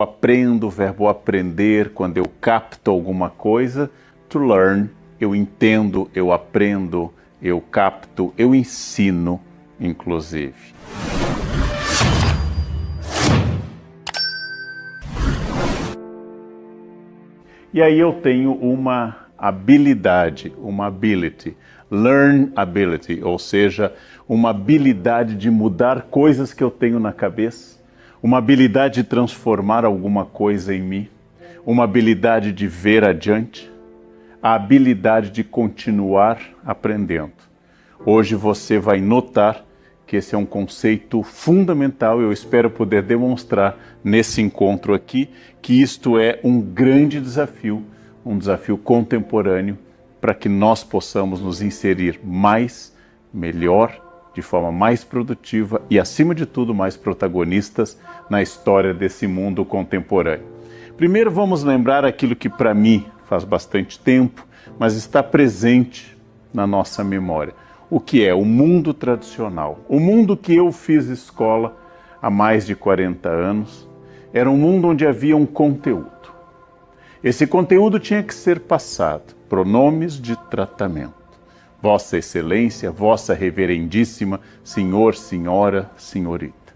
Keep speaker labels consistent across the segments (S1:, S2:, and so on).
S1: Aprendo, o verbo aprender, quando eu capto alguma coisa. To learn, eu entendo, eu aprendo, eu capto, eu ensino, inclusive. E aí eu tenho uma habilidade, uma ability, learn ability, ou seja, uma habilidade de mudar coisas que eu tenho na cabeça, uma habilidade de transformar alguma coisa em mim, uma habilidade de ver adiante, a habilidade de continuar aprendendo. Hoje você vai notar que esse é um conceito fundamental. Eu espero poder demonstrar nesse encontro aqui que isto é um grande desafio, um desafio contemporâneo para que nós possamos nos inserir mais, melhor, de forma mais produtiva e, acima de tudo, mais protagonistas na história desse mundo contemporâneo. Primeiro vamos lembrar aquilo que para mim faz bastante tempo, mas está presente na nossa memória. O que é o mundo tradicional. O mundo que eu fiz escola há mais de 40 anos era um mundo onde havia um conteúdo. Esse conteúdo tinha que ser passado, pronomes de tratamento. Vossa Excelência, Vossa Reverendíssima, Senhor, Senhora, Senhorita.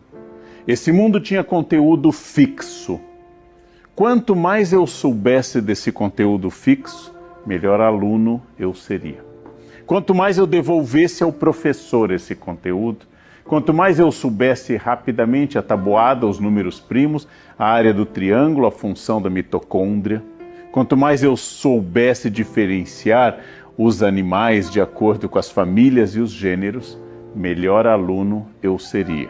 S1: Esse mundo tinha conteúdo fixo. Quanto mais eu soubesse desse conteúdo fixo, melhor aluno eu seria. Quanto mais eu devolvesse ao professor esse conteúdo, quanto mais eu soubesse rapidamente a tabuada, os números primos, a área do triângulo, a função da mitocôndria, quanto mais eu soubesse diferenciar os animais de acordo com as famílias e os gêneros, melhor aluno eu seria.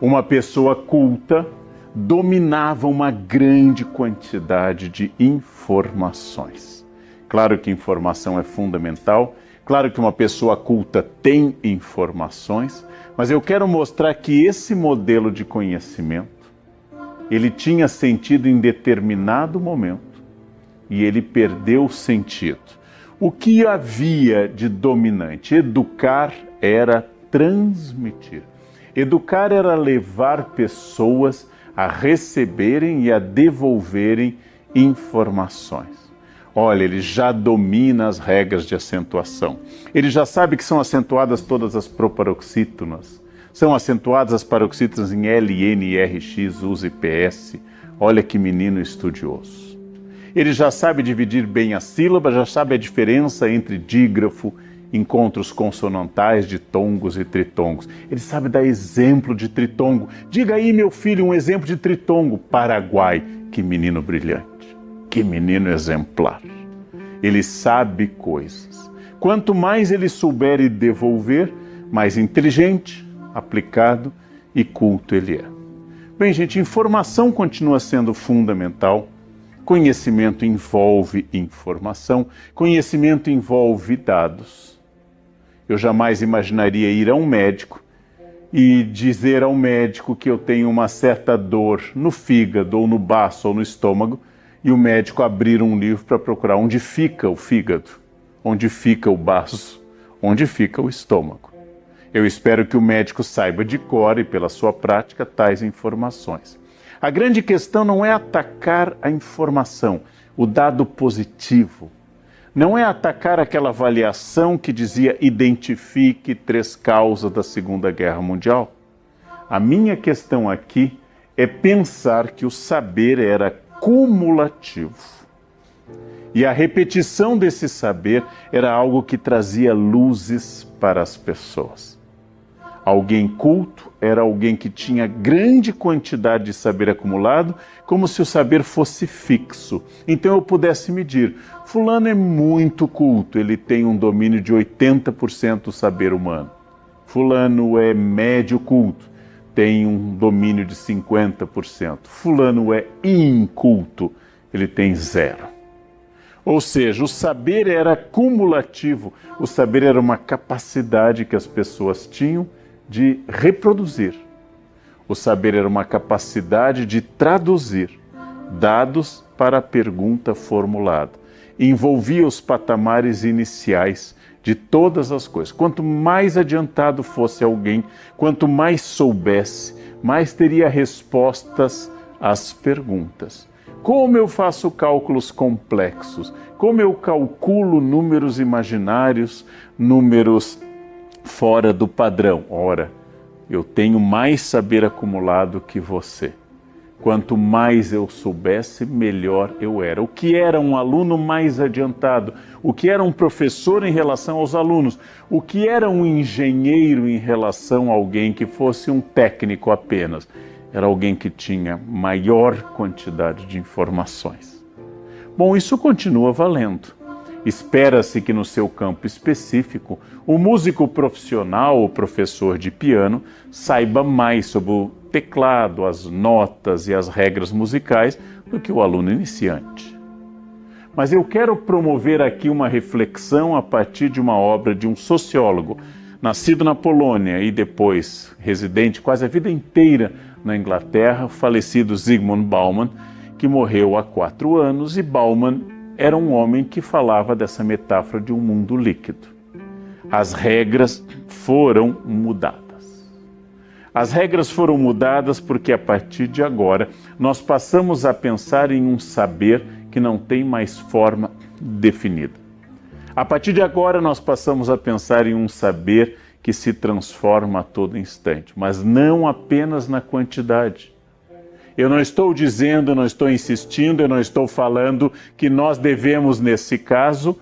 S1: Uma pessoa culta dominava uma grande quantidade de informações. Claro que informação é fundamental, claro que uma pessoa culta tem informações, mas eu quero mostrar que esse modelo de conhecimento, ele tinha sentido em determinado momento e ele perdeu o sentido. O que havia de dominante? Educar era transmitir. Educar era levar pessoas a receberem e a devolverem informações. Olha, ele já domina as regras de acentuação. Ele já sabe que são acentuadas todas as proparoxítonas. São acentuadas as paroxítonas em L, N, R, X, US e PS. Olha que menino estudioso. Ele já sabe dividir bem a sílaba, já sabe a diferença entre dígrafo, encontros consonantais, ditongos e tritongos. Ele sabe dar exemplo de tritongo. Diga aí, meu filho, um exemplo de tritongo. Paraguai. Que menino brilhante. Que menino exemplar. Ele sabe coisas. Quanto mais ele souber e devolver, mais inteligente, aplicado e culto ele é. Bem, gente, informação continua sendo fundamental. Conhecimento envolve informação. Conhecimento envolve dados. Eu jamais imaginaria ir a um médico e dizer ao médico que eu tenho uma certa dor no fígado, ou no baço, ou no estômago, e o médico abrir um livro para procurar onde fica o fígado, onde fica o baço, onde fica o estômago. Eu espero que o médico saiba de cor e pela sua prática tais informações. A grande questão não é atacar a informação, o dado positivo. Não é atacar aquela avaliação que dizia identifique 3 causas da Segunda Guerra Mundial. A minha questão aqui é pensar que o saber era cumulativo. E a repetição desse saber era algo que trazia luzes para as pessoas. Alguém culto era alguém que tinha grande quantidade de saber acumulado, como se o saber fosse fixo. Então eu pudesse medir. Fulano é muito culto, ele tem um domínio de 80% do saber humano. Fulano é médio culto, tem um domínio de 50%. Fulano é inculto, ele tem 0%. Ou seja, o saber era cumulativo, o saber era uma capacidade que as pessoas tinham de reproduzir. O saber era uma capacidade de traduzir dados para a pergunta formulada. Envolvia os patamares iniciais de todas as coisas. Quanto mais adiantado fosse alguém, quanto mais soubesse, mais teria respostas as perguntas. Como eu faço cálculos complexos? Como eu calculo números imaginários, números fora do padrão? Ora, eu tenho mais saber acumulado que você. Quanto mais eu soubesse, melhor eu era. O que era um aluno mais adiantado? O que era um professor em relação aos alunos? O que era um engenheiro em relação a alguém que fosse um técnico apenas? Era alguém que tinha maior quantidade de informações. Bom, isso continua valendo. Espera-se que no seu campo específico, o músico profissional ou professor de piano saiba mais sobre o teclado, as notas e as regras musicais do que o aluno iniciante. Mas eu quero promover aqui uma reflexão a partir de uma obra de um sociólogo, nascido na Polônia e depois residente quase a vida inteira na Inglaterra, falecido Zygmunt Bauman, que morreu há 4 anos, e Bauman era um homem que falava dessa metáfora de um mundo líquido. As regras foram mudadas. As regras foram mudadas porque a partir de agora nós passamos a pensar em um saber que não tem mais forma definida. A partir de agora nós passamos a pensar em um saber que se transforma a todo instante, mas não apenas na quantidade. Eu não estou dizendo, eu não estou insistindo, eu não estou falando que nós devemos, nesse caso,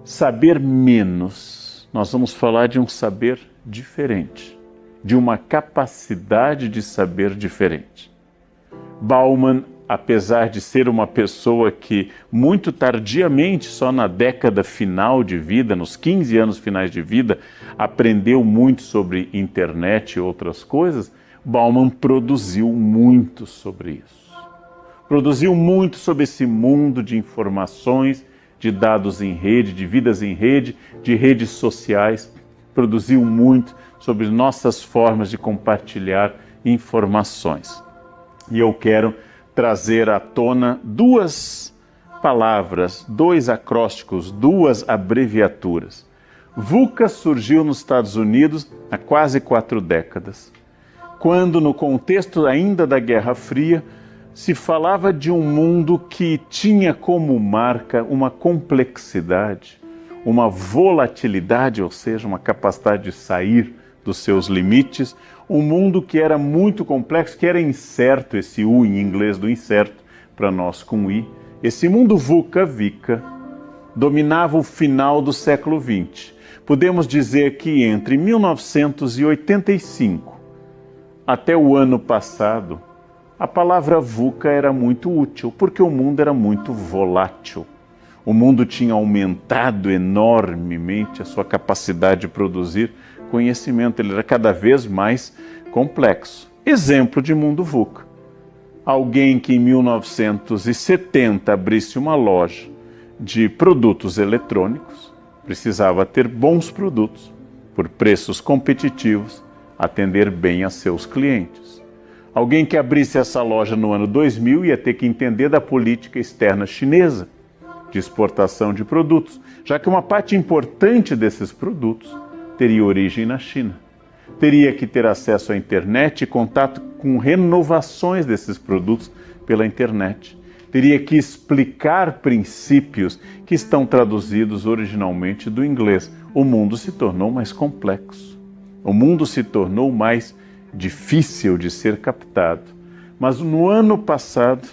S1: saber menos. Nós vamos falar de um saber diferente, de uma capacidade de saber diferente. Bauman, apesar de ser uma pessoa que muito tardiamente, só na década final de vida, nos 15 anos finais de vida, aprendeu muito sobre internet e outras coisas, Bauman produziu muito sobre isso. Produziu muito sobre esse mundo de informações, de dados em rede, de vidas em rede, de redes sociais. Produziu muito sobre nossas formas de compartilhar informações. E eu quero trazer à tona 2 palavras, 2 acrósticos, 2 abreviaturas. VUCA surgiu nos Estados Unidos há quase 4 décadas, quando no contexto ainda da Guerra Fria se falava de um mundo que tinha como marca uma complexidade, uma volatilidade, ou seja, uma capacidade de sair dos seus limites, um mundo que era muito complexo, que era incerto, esse U em inglês do incerto, para nós com I. Esse mundo VUCA dominava o final do século XX. Podemos dizer que entre 1985 até o ano passado, a palavra VUCA era muito útil, porque o mundo era muito volátil. O mundo tinha aumentado enormemente a sua capacidade de produzir conhecimento, ele era cada vez mais complexo. Exemplo de mundo VUCA. Alguém que em 1970 abrisse uma loja de produtos eletrônicos precisava ter bons produtos, por preços competitivos, atender bem a seus clientes. Alguém que abrisse essa loja no ano 2000 ia ter que entender da política externa chinesa de exportação de produtos, já que uma parte importante desses produtos teria origem na China. Teria que ter acesso à internet e contato com renovações desses produtos pela internet. Teria que explicar princípios que estão traduzidos originalmente do inglês. O mundo se tornou mais complexo. O mundo se tornou mais difícil de ser captado. Mas no ano passado,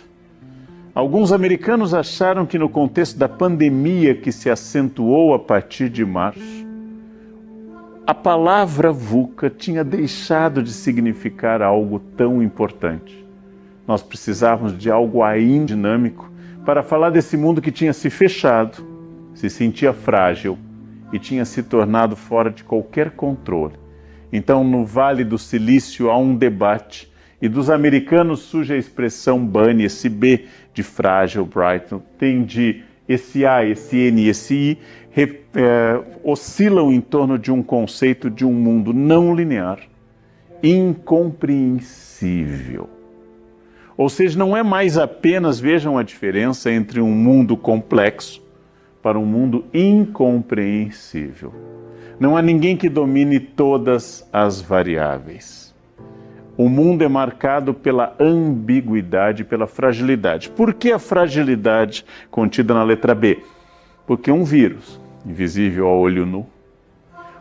S1: alguns americanos acharam que no contexto da pandemia que se acentuou a partir de março, a palavra VUCA tinha deixado de significar algo tão importante. Nós precisávamos de algo ainda dinâmico para falar desse mundo que tinha se fechado, se sentia frágil e tinha se tornado fora de qualquer controle. Então, no Vale do Silício há um debate e dos americanos surge a expressão BUNny, esse B de frágil, Brighton, tem de esse A, esse N e esse I, oscilam em torno de um conceito de um mundo não linear, incompreensível. Ou seja, não é mais apenas, vejam a diferença entre um mundo complexo para um mundo incompreensível. Não há ninguém que domine todas as variáveis. O mundo é marcado pela ambiguidade, pela fragilidade. Por que a fragilidade contida na letra B? Porque um vírus, invisível ao olho nu,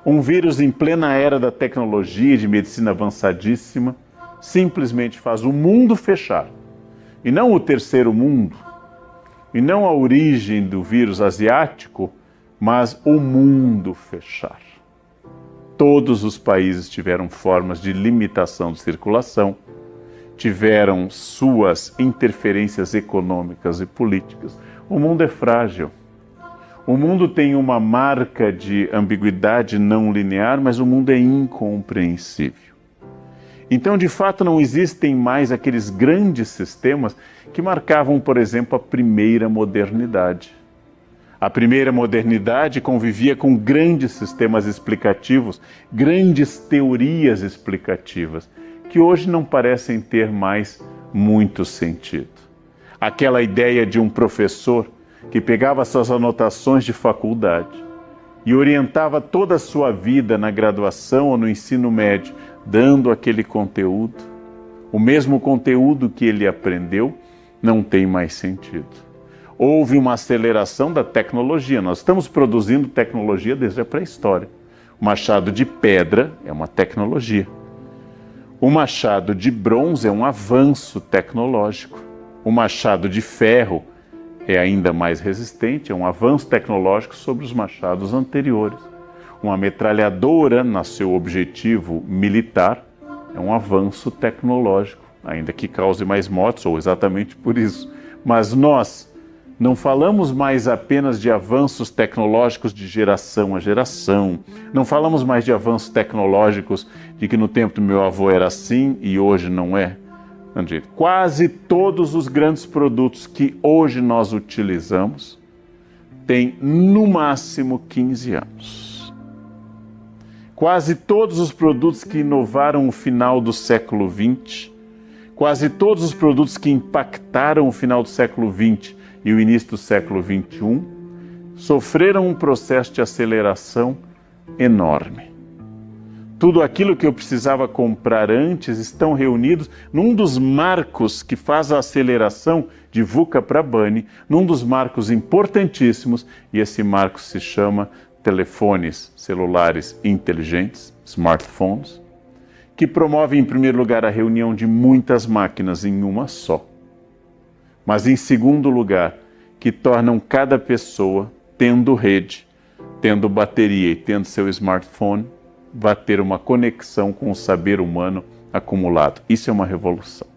S1: um vírus em plena era da tecnologia e de medicina avançadíssima, simplesmente faz o mundo fechar. E não o terceiro mundo, e não a origem do vírus asiático, mas o mundo fechar. Todos os países tiveram formas de limitação de circulação, tiveram suas interferências econômicas e políticas. O mundo é frágil. O mundo tem uma marca de ambiguidade não linear, mas o mundo é incompreensível. Então, de fato, não existem mais aqueles grandes sistemas que marcavam, por exemplo, a primeira modernidade. A primeira modernidade convivia com grandes sistemas explicativos, grandes teorias explicativas, que hoje não parecem ter mais muito sentido. Aquela ideia de um professor que pegava suas anotações de faculdade e orientava toda a sua vida na graduação ou no ensino médio, dando aquele conteúdo, o mesmo conteúdo que ele aprendeu, não tem mais sentido. Houve uma aceleração da tecnologia, nós estamos produzindo tecnologia desde a pré-história. O machado de pedra é uma tecnologia. O machado de bronze é um avanço tecnológico. O machado de ferro é ainda mais resistente, é um avanço tecnológico sobre os machados anteriores. Uma metralhadora, no seu objetivo militar, é um avanço tecnológico, ainda que cause mais mortes, ou exatamente por isso. Mas nós não falamos mais apenas de avanços tecnológicos de geração a geração, não falamos mais de avanços tecnológicos de que no tempo do meu avô era assim e hoje não é. Quase todos os grandes produtos que hoje nós utilizamos têm no máximo 15 anos. Quase todos os produtos que inovaram o final do século XX, quase todos os produtos que impactaram o final do século XX e o início do século XXI, sofreram um processo de aceleração enorme. Tudo aquilo que eu precisava comprar antes estão reunidos num dos marcos que faz a aceleração de VUCA para BANI, num dos marcos importantíssimos, e esse marco se chama telefones celulares inteligentes, smartphones, que promovem, em primeiro lugar, a reunião de muitas máquinas em uma só. Mas, em segundo lugar, que tornam cada pessoa, tendo rede, tendo bateria e tendo seu smartphone, vai ter uma conexão com o saber humano acumulado. Isso é uma revolução.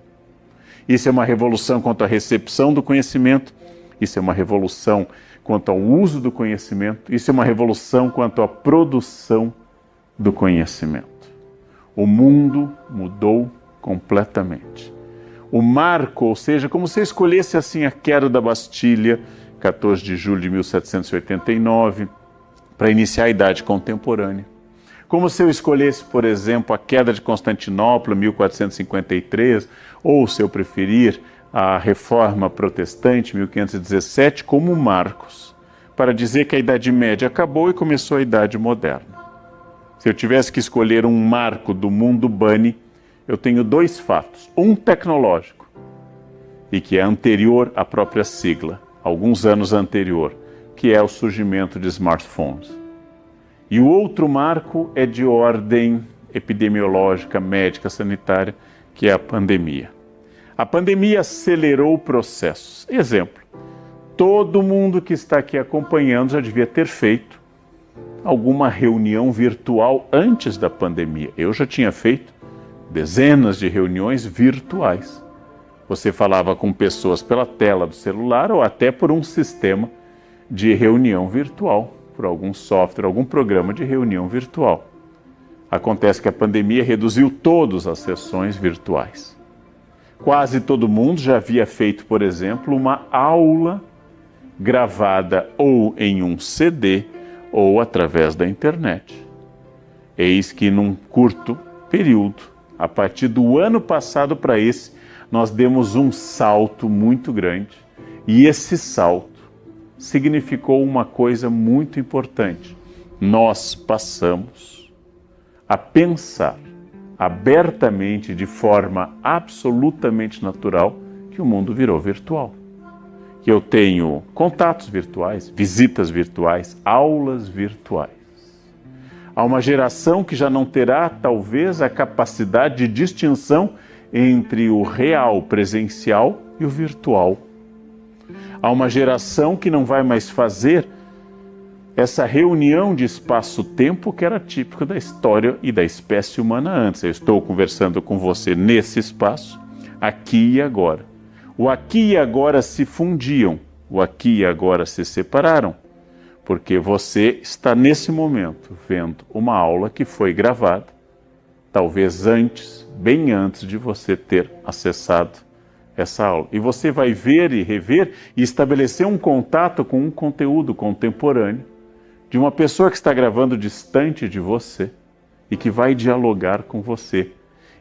S1: Isso é uma revolução quanto à recepção do conhecimento, isso é uma revolução quanto ao uso do conhecimento, isso é uma revolução quanto à produção do conhecimento. O mundo mudou completamente. O marco, ou seja, como se eu escolhesse assim a queda da Bastilha, 14 de julho de 1789, para iniciar a Idade Contemporânea. Como se eu escolhesse, por exemplo, a queda de Constantinopla, 1453, ou, se eu preferir, a Reforma Protestante, 1517, como marcos, para dizer que a Idade Média acabou e começou a Idade Moderna. Se eu tivesse que escolher um marco do mundo BANI, eu tenho dois fatos. Um tecnológico, e que é anterior à própria sigla, alguns anos anterior, que é o surgimento de smartphones. E o outro marco é de ordem epidemiológica, médica, sanitária, que é a pandemia. A pandemia acelerou processos. Exemplo, todo mundo que está aqui acompanhando já devia ter feito alguma reunião virtual antes da pandemia. Eu já tinha feito dezenas de reuniões virtuais. Você falava com pessoas pela tela do celular ou até por um sistema de reunião virtual, por algum software, algum programa de reunião virtual. Acontece que a pandemia reduziu todas as sessões virtuais. Quase todo mundo já havia feito, por exemplo, uma aula gravada ou em um CD ou através da internet. Eis que num curto período, a partir do ano passado para esse, nós demos um salto muito grande. E esse salto significou uma coisa muito importante. Nós passamos a pensar abertamente, de forma absolutamente natural, que o mundo virou virtual. Que eu tenho contatos virtuais, visitas virtuais, aulas virtuais. Há uma geração que já não terá, talvez, a capacidade de distinção entre o real, presencial, e o virtual. Há uma geração que não vai mais fazer essa reunião de espaço-tempo que era típico da história e da espécie humana antes. Eu estou conversando com você nesse espaço, aqui e agora. O aqui e agora se fundiam, o aqui e agora se separaram, porque você está nesse momento vendo uma aula que foi gravada, talvez antes, bem antes de você ter acessado essa aula. E você vai ver e rever e estabelecer um contato com um conteúdo contemporâneo de uma pessoa que está gravando distante de você e que vai dialogar com você.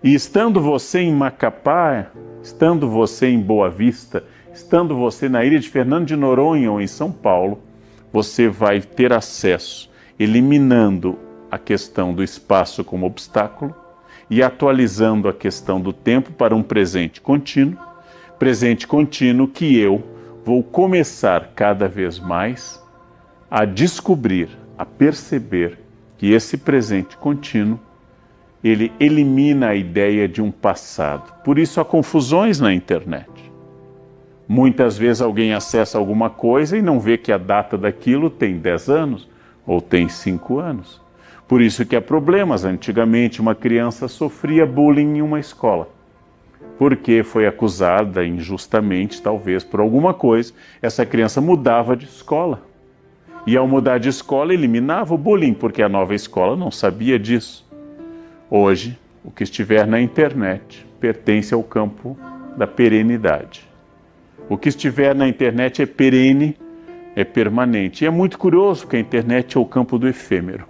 S1: E estando você em Macapá, estando você em Boa Vista, estando você na ilha de Fernando de Noronha ou em São Paulo, você vai ter acesso, eliminando a questão do espaço como obstáculo e atualizando a questão do tempo para um presente contínuo que eu vou começar cada vez mais a descobrir, a perceber que esse presente contínuo, ele elimina a ideia de um passado. Por isso há confusões na internet. Muitas vezes alguém acessa alguma coisa e não vê que a data daquilo tem 10 anos ou tem 5 anos. Por isso que há problemas. Antigamente uma criança sofria bullying em uma escola, porque foi acusada injustamente, talvez por alguma coisa, essa criança mudava de escola. E ao mudar de escola eliminava o bullying, porque a nova escola não sabia disso. Hoje, o que estiver na internet pertence ao campo da perenidade. O que estiver na internet é perene, é permanente. E é muito curioso, porque a internet é o campo do efêmero.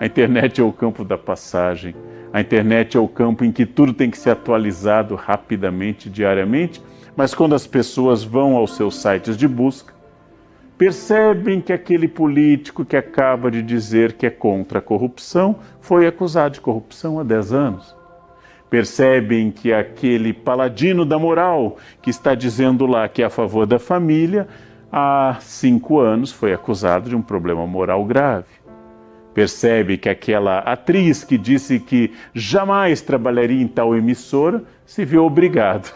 S1: A internet é o campo da passagem. A internet é o campo em que tudo tem que ser atualizado rapidamente, diariamente. Mas quando as pessoas vão aos seus sites de busca, percebem que aquele político que acaba de dizer que é contra a corrupção foi acusado de corrupção há 10 anos. Percebem que aquele paladino da moral que está dizendo lá que é a favor da família, há 5 anos foi acusado de um problema moral grave. Percebe que aquela atriz que disse que jamais trabalharia em tal emissora se viu obrigado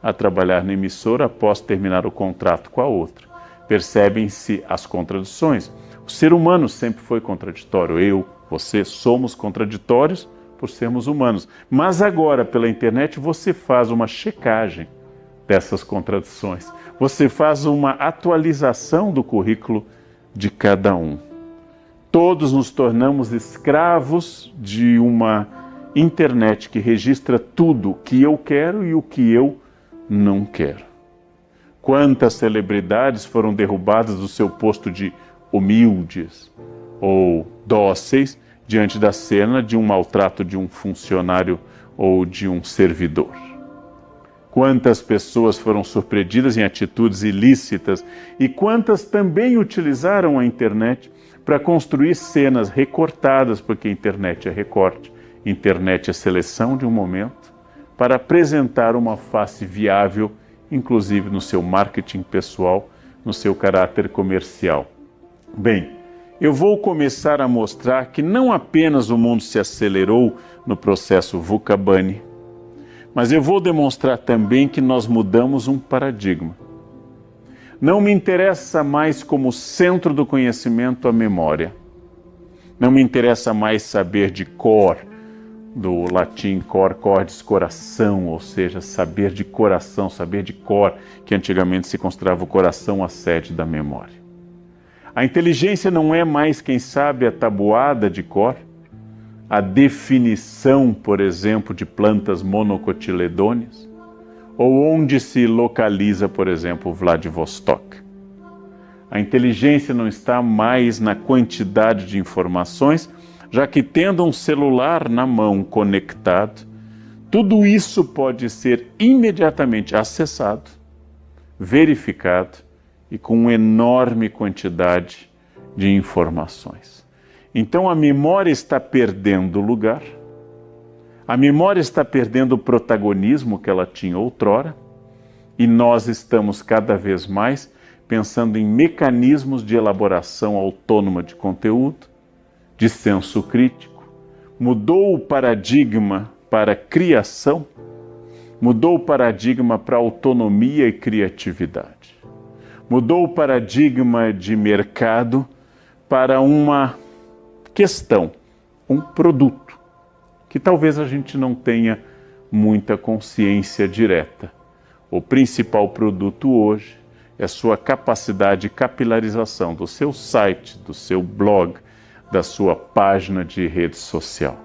S1: a trabalhar na emissora após terminar o contrato com a outra. Percebem-se as contradições. O ser humano sempre foi contraditório. Eu, você, somos contraditórios por sermos humanos. Mas agora, pela internet, você faz uma checagem dessas contradições. Você faz uma atualização do currículo de cada um. Todos nos tornamos escravos de uma internet que registra tudo o que eu quero e o que eu não quero. Quantas celebridades foram derrubadas do seu posto de humildes ou dóceis diante da cena de um maltrato de um funcionário ou de um servidor? Quantas pessoas foram surpreendidas em atitudes ilícitas e quantas também utilizaram a internet para construir cenas recortadas, porque a internet é recorte, internet é seleção de um momento, para apresentar uma face viável, inclusive no seu marketing pessoal, no seu caráter comercial. Bem, eu vou começar a mostrar que não apenas o mundo se acelerou no processo VUCA-BANI, mas eu vou demonstrar também que nós mudamos um paradigma. Não me interessa mais como centro do conhecimento a memória. Não me interessa mais saber de cor, do latim cor, cordis, coração, ou seja, saber de coração, saber de cor, que antigamente se considerava o coração a sede da memória. A inteligência não é mais, quem sabe, a tabuada de cor, a definição, por exemplo, de plantas monocotiledôneas, ou onde se localiza, por exemplo, Vladivostok. A inteligência não está mais na quantidade de informações, já que tendo um celular na mão conectado, tudo isso pode ser imediatamente acessado, verificado e com uma enorme quantidade de informações. Então a memória está perdendo lugar, A memória está perdendo o protagonismo que ela tinha outrora e nós estamos cada vez mais pensando em mecanismos de elaboração autônoma de conteúdo, de senso crítico. Mudou o paradigma para criação, mudou o paradigma para autonomia e criatividade. Mudou o paradigma de mercado para uma questão, um produto, que talvez a gente não tenha muita consciência direta. O principal produto hoje é sua capacidade de capilarização do seu site, do seu blog, da sua página de rede social.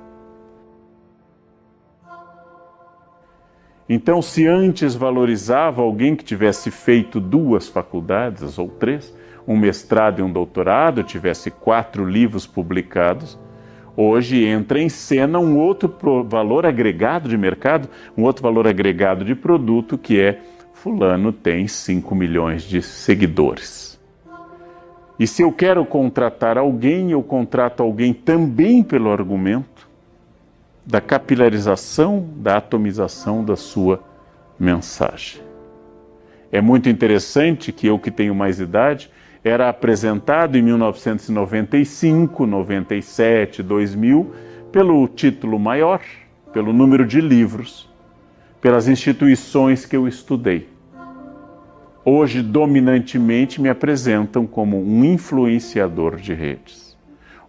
S1: Então, se antes valorizava alguém que tivesse feito 2 faculdades ou 3, um mestrado e um doutorado, tivesse 4 livros publicados, hoje entra em cena um outro valor agregado de mercado, um outro valor agregado de produto, que é fulano tem 5 milhões de seguidores. E se eu quero contratar alguém, eu contrato alguém também pelo argumento da capilarização, da atomização da sua mensagem. É muito interessante que eu, que tenho mais idade, era apresentado em 1995, 97, 2000, pelo título maior, pelo número de livros, pelas instituições que eu estudei. Hoje, dominantemente, me apresentam como um influenciador de redes.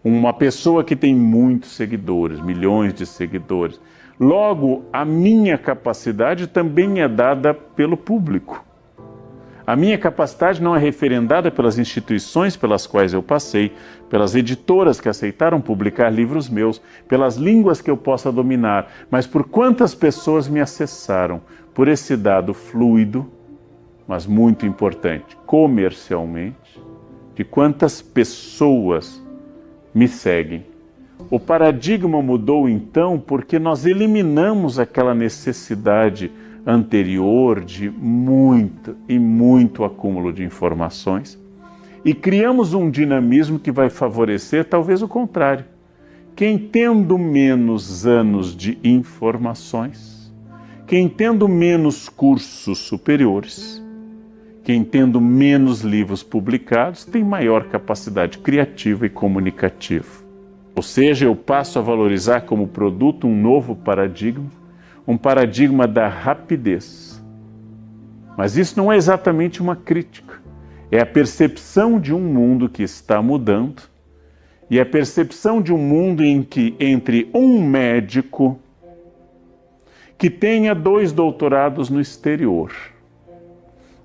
S1: Uma pessoa que tem muitos seguidores, milhões de seguidores. Logo, a minha capacidade também é dada pelo público. A minha capacidade não é referendada pelas instituições pelas quais eu passei, pelas editoras que aceitaram publicar livros meus, pelas línguas que eu possa dominar, mas por quantas pessoas me acessaram, por esse dado fluido, mas muito importante, comercialmente, de quantas pessoas me seguem. O paradigma mudou então porque nós eliminamos aquela necessidade anterior de muito acúmulo de informações e criamos um dinamismo que vai favorecer talvez o contrário. Quem tendo menos anos de informações, quem tendo menos cursos superiores, quem tendo menos livros publicados, tem maior capacidade criativa e comunicativa. Ou seja, eu passo a valorizar como produto um novo paradigma, um paradigma da rapidez. Mas isso não é exatamente uma crítica. É a percepção de um mundo que está mudando e a percepção de um mundo em que, entre um médico que tenha 2 doutorados no exterior,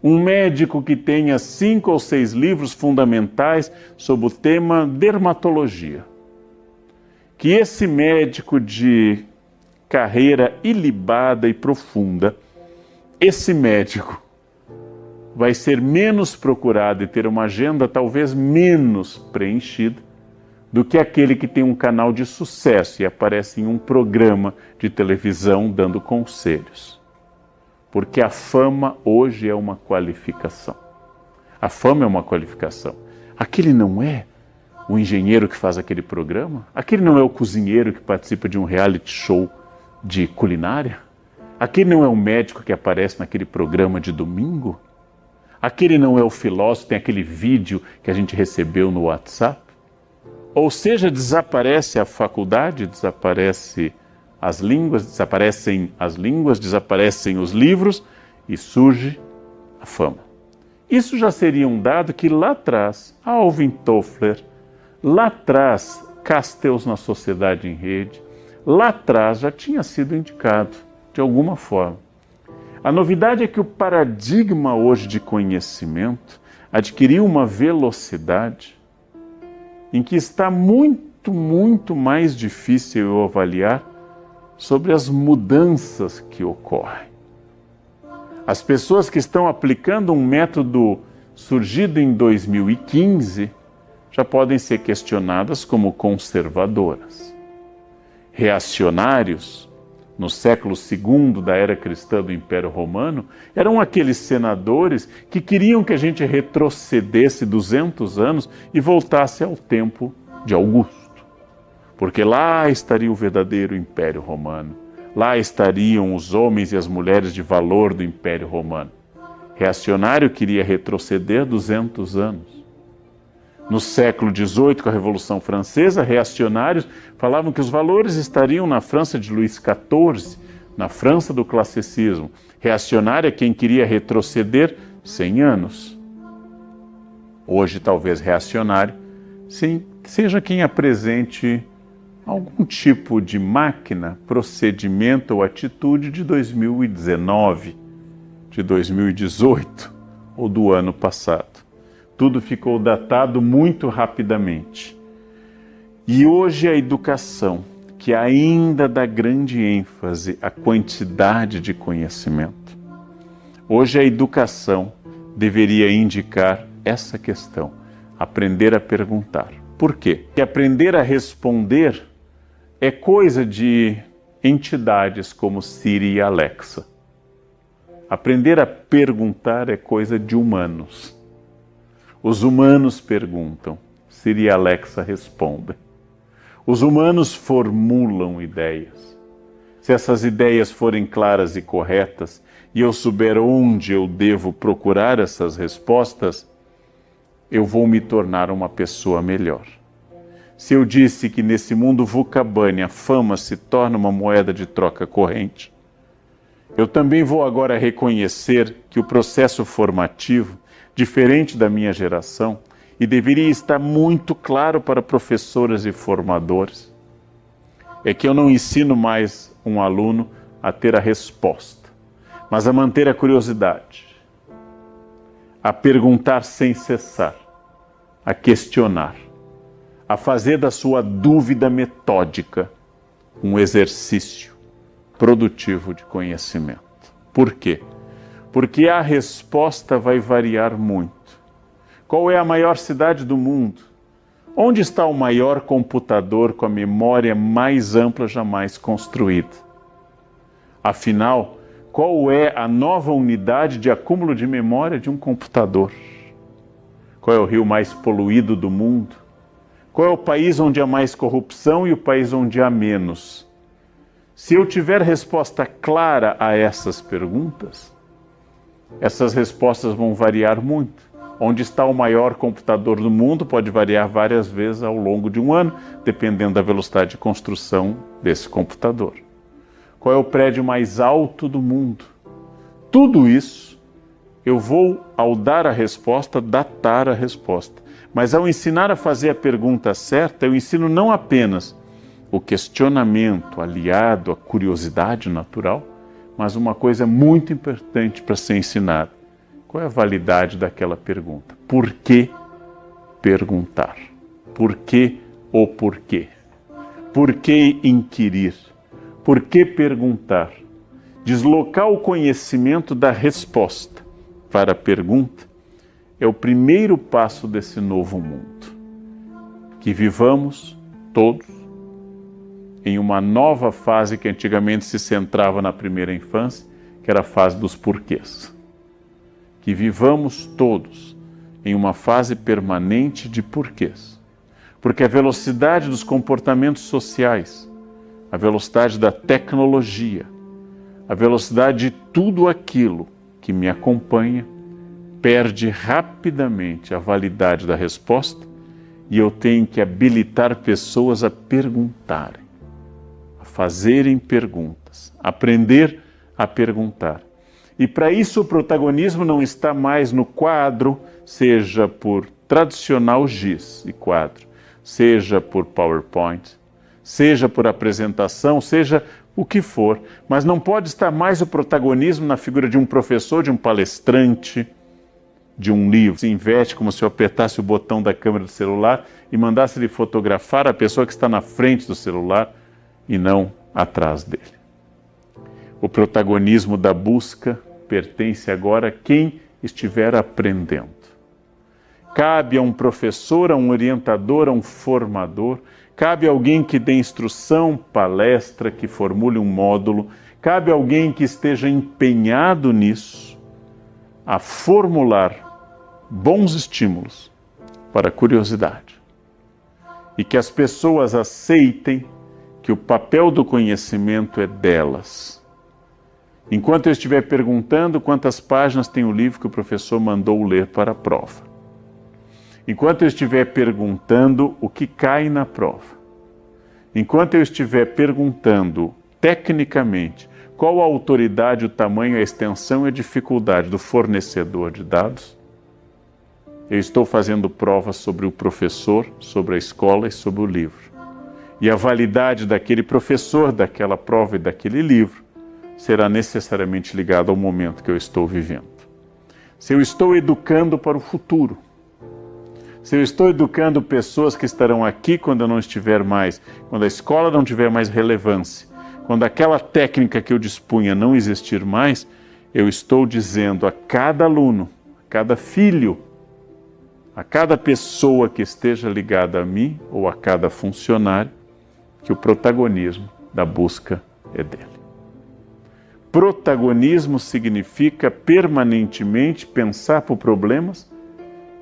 S1: um médico que tenha 5 ou 6 livros fundamentais sobre o tema dermatologia, que esse médico de carreira ilibada e profunda, esse médico vai ser menos procurado e ter uma agenda talvez menos preenchida do que aquele que tem um canal de sucesso e aparece em um programa de televisão dando conselhos. Porque a fama hoje é uma qualificação. A fama é uma qualificação. Aquele não é o engenheiro que faz aquele programa? Aquele não é o cozinheiro que participa de um reality show de culinária? Aquele não é o médico que aparece naquele programa de domingo? Aquele não é o filósofo, tem aquele vídeo que a gente recebeu no WhatsApp? Ou seja, desaparece a faculdade, desaparecem as línguas, desaparecem os livros e surge a fama. Isso já seria um dado que lá atrás, Alvin Toffler, lá atrás, Castells na Sociedade em Rede, lá atrás já tinha sido indicado, de alguma forma. A novidade é que o paradigma hoje de conhecimento adquiriu uma velocidade em que está muito mais difícil eu avaliar sobre as mudanças que ocorrem. As pessoas que estão aplicando um método surgido em 2015 já podem ser questionadas como conservadoras. Reacionários, no século II da era cristã do Império Romano, eram aqueles senadores que queriam que a gente retrocedesse 200 anos e voltasse ao tempo de Augusto. Porque lá estaria o verdadeiro Império Romano. Lá estariam os homens e as mulheres de valor do Império Romano. Reacionário queria retroceder 200 anos. No século XVIII, com a Revolução Francesa, reacionários falavam que os valores estariam na França de Luís XIV, na França do classicismo. Reacionário é quem queria retroceder 100 anos. Hoje, talvez reacionário, sim, seja quem apresente algum tipo de máquina, procedimento ou atitude de 2019, de 2018 ou do ano passado. Tudo ficou datado muito rapidamente. E hoje a educação, que ainda dá grande ênfase à quantidade de conhecimento, hoje a educação deveria indicar essa questão, aprender a perguntar. Por quê? Porque aprender a responder é coisa de entidades como Siri e Alexa. Aprender a perguntar é coisa de humanos. Os humanos perguntam, Siri e Alexa respondem. Os humanos formulam ideias. Se essas ideias forem claras e corretas, e eu souber onde eu devo procurar essas respostas, eu vou me tornar uma pessoa melhor. Se eu disse que nesse mundo VUCA-BANI a fama se torna uma moeda de troca corrente, eu também vou agora reconhecer que o processo formativo, diferente da minha geração, e deveria estar muito claro para professoras e formadores, é que eu não ensino mais um aluno a ter a resposta, mas a manter a curiosidade, a perguntar sem cessar, a questionar, a fazer da sua dúvida metódica um exercício produtivo de conhecimento. Por quê? Porque a resposta vai variar muito. Qual é a maior cidade do mundo? Onde está o maior computador com a memória mais ampla jamais construída? Afinal, qual é a nova unidade de acúmulo de memória de um computador? Qual é o rio mais poluído do mundo? Qual é o país onde há mais corrupção e o país onde há menos? Se eu tiver resposta clara a essas perguntas, essas respostas vão variar muito. Onde está o maior computador do mundo pode variar várias vezes ao longo de um ano, dependendo da velocidade de construção desse computador. Qual é o prédio mais alto do mundo? Tudo isso eu vou, ao dar a resposta, datar a resposta. Mas ao ensinar a fazer a pergunta certa, eu ensino não apenas o questionamento aliado à curiosidade natural, mas uma coisa muito importante para ser ensinada. Qual é a validade daquela pergunta? Por que perguntar? Por que o porquê? Por que inquirir? Por que perguntar? Deslocar o conhecimento da resposta para a pergunta é o primeiro passo desse novo mundo. Que vivamos todos em uma nova fase que antigamente se centrava na primeira infância, que era a fase dos porquês. Que vivamos todos em uma fase permanente de porquês. Porque a velocidade dos comportamentos sociais, a velocidade da tecnologia, a velocidade de tudo aquilo que me acompanha, perde rapidamente a validade da resposta e eu tenho que habilitar pessoas a perguntarem, a fazerem perguntas, aprender a perguntar. E para isso o protagonismo não está mais no quadro, seja por tradicional giz e quadro, seja por PowerPoint, seja por apresentação, seja o que for, mas não pode estar mais o protagonismo na figura de um professor, de um palestrante, de um livro. Se investe como se eu apertasse o botão da câmera do celular e mandasse ele fotografar a pessoa que está na frente do celular e não atrás dele. O protagonismo da busca pertence agora a quem estiver aprendendo. Cabe a um professor, a um orientador, a um formador, cabe a alguém que dê instrução, palestra, que formule um módulo, cabe a alguém que esteja empenhado nisso, a formular bons estímulos para a curiosidade. E que as pessoas aceitem que o papel do conhecimento é delas. Enquanto eu estiver perguntando quantas páginas tem o livro que o professor mandou ler para a prova. Enquanto eu estiver perguntando o que cai na prova. Enquanto eu estiver perguntando tecnicamente qual a autoridade, o tamanho, a extensão e a dificuldade do fornecedor de dados, eu estou fazendo provas sobre o professor, sobre a escola e sobre o livro. E a validade daquele professor, daquela prova e daquele livro será necessariamente ligada ao momento que eu estou vivendo. Se eu estou educando para o futuro, se eu estou educando pessoas que estarão aqui quando eu não estiver mais, quando a escola não tiver mais relevância, quando aquela técnica que eu dispunha não existir mais, eu estou dizendo a cada aluno, a cada filho, a cada pessoa que esteja ligada a mim ou a cada funcionário, que o protagonismo da busca é dele. Protagonismo significa permanentemente pensar por problemas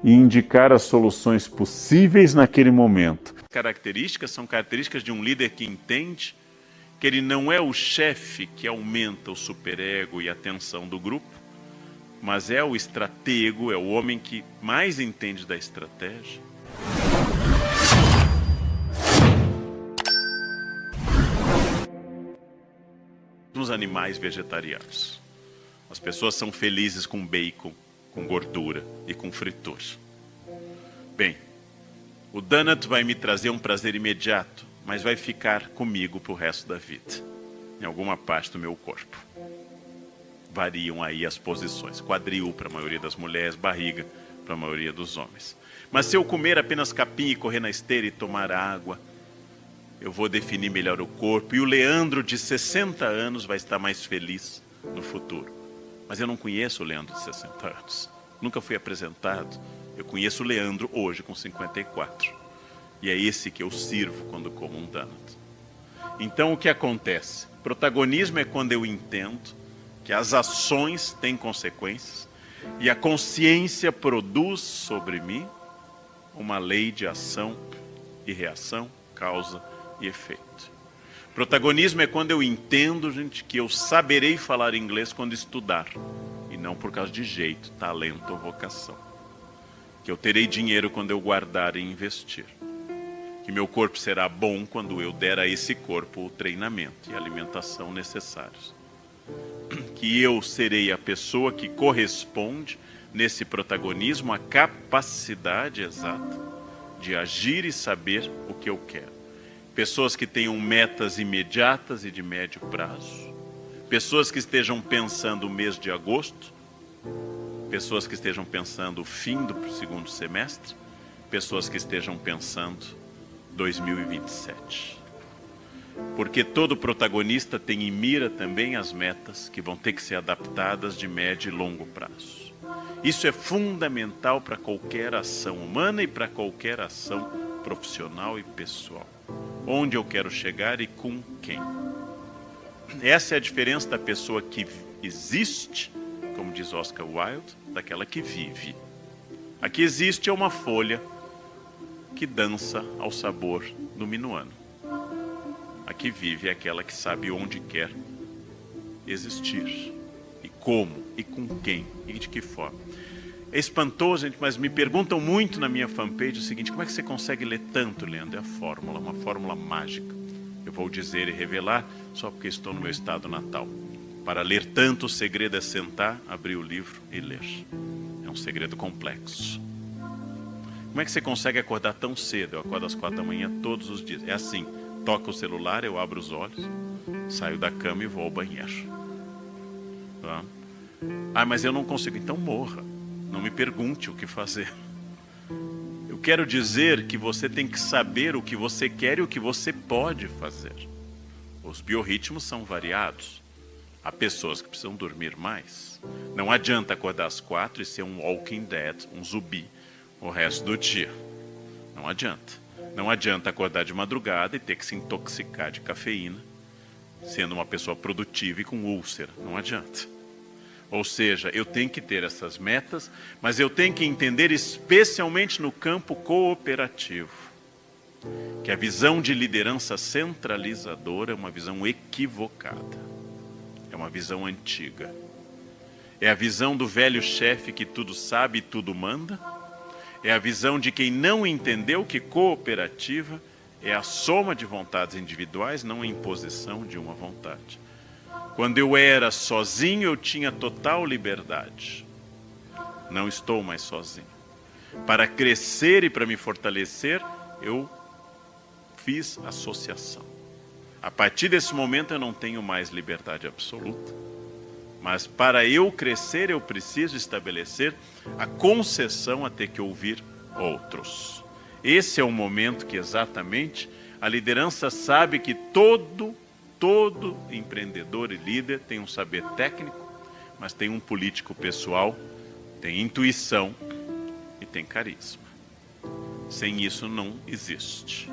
S1: e indicar as soluções possíveis naquele momento.
S2: Características são características de um líder que entende que ele não é o chefe que aumenta o superego e a tensão do grupo, mas é o estratego, é o homem que mais entende da estratégia. Nos animais vegetarianos, as pessoas são felizes com bacon, com gordura e com fritura. Bem, o donut vai me trazer um prazer imediato, mas vai ficar comigo para o resto da vida, em alguma parte do meu corpo. Variam aí as posições, quadril para a maioria das mulheres, barriga para a maioria dos homens. Mas se eu comer apenas capim e correr na esteira e tomar água, eu vou definir melhor o corpo, e o Leandro de 60 anos vai estar mais feliz no futuro. Mas eu não conheço o Leandro de 60 anos, nunca fui apresentado. Eu conheço o Leandro hoje com 54. E é esse que eu sirvo quando como um donut. Então o que acontece? Protagonismo é quando eu entendo que as ações têm consequências e a consciência produz sobre mim uma lei de ação e reação, causa e efeito. Protagonismo é quando eu entendo, gente, que eu saberei falar inglês quando estudar, e não por causa de jeito, talento ou vocação. Que eu terei dinheiro quando eu guardar e investir. Que meu corpo será bom quando eu der a esse corpo o treinamento e a alimentação necessários. Que eu serei a pessoa que corresponde nesse protagonismo à capacidade exata de agir e saber o que eu quero. Pessoas que tenham metas imediatas e de médio prazo. Pessoas que estejam pensando o mês de agosto. Pessoas que estejam pensando o fim do segundo semestre. Pessoas que estejam pensando 2027. Porque todo protagonista tem em mira também as metas que vão ter que ser adaptadas de médio e longo prazo. Isso é fundamental para qualquer ação humana e para qualquer ação profissional e pessoal. Onde eu quero chegar e com quem. Essa é a diferença da pessoa que existe, como diz Oscar Wilde, daquela que vive. A que existe é uma folha que dança ao sabor do minuano. A que vive é aquela que sabe onde quer existir, e como, e com quem, e de que forma. É espantoso, gente, mas me perguntam muito na minha fanpage o seguinte: como é que você consegue ler tanto, Leandro? É a fórmula, uma fórmula mágica. Eu vou dizer e revelar só porque estou no meu estado natal. Para ler tanto, o segredo é sentar, abrir o livro e ler. É um segredo complexo. Como é que você consegue acordar tão cedo? Eu acordo às 4 da manhã todos os dias. É assim, toca o celular, eu abro os olhos, saio da cama e vou ao banheiro. Tá? Ah, mas eu não consigo. Então morra. Não me pergunte o que fazer. Eu quero dizer que você tem que saber o que você quer e o que você pode fazer. Os biorritmos são variados. Há pessoas que precisam dormir mais. Não adianta acordar às 4 e ser um walking dead, um zumbi, o resto do dia. Não adianta. Não adianta acordar de madrugada e ter que se intoxicar de cafeína, sendo uma pessoa produtiva e com úlcera. Não adianta. Ou seja, eu tenho que ter essas metas, mas eu tenho que entender, especialmente no campo cooperativo, que a visão de liderança centralizadora é uma visão equivocada. É uma visão antiga. É a visão do velho chefe que tudo sabe e tudo manda. É a visão de quem não entendeu que cooperativa é a soma de vontades individuais, não a imposição de uma vontade. Quando eu era sozinho, eu tinha total liberdade. Não estou mais sozinho. Para crescer e para me fortalecer, eu fiz associação. A partir desse momento eu não tenho mais liberdade absoluta. Mas para eu crescer, eu preciso estabelecer a concessão a ter que ouvir outros. Esse é o momento que exatamente a liderança sabe que todo empreendedor e líder tem um saber técnico, mas tem um político pessoal, tem intuição e tem carisma. Sem isso não existe.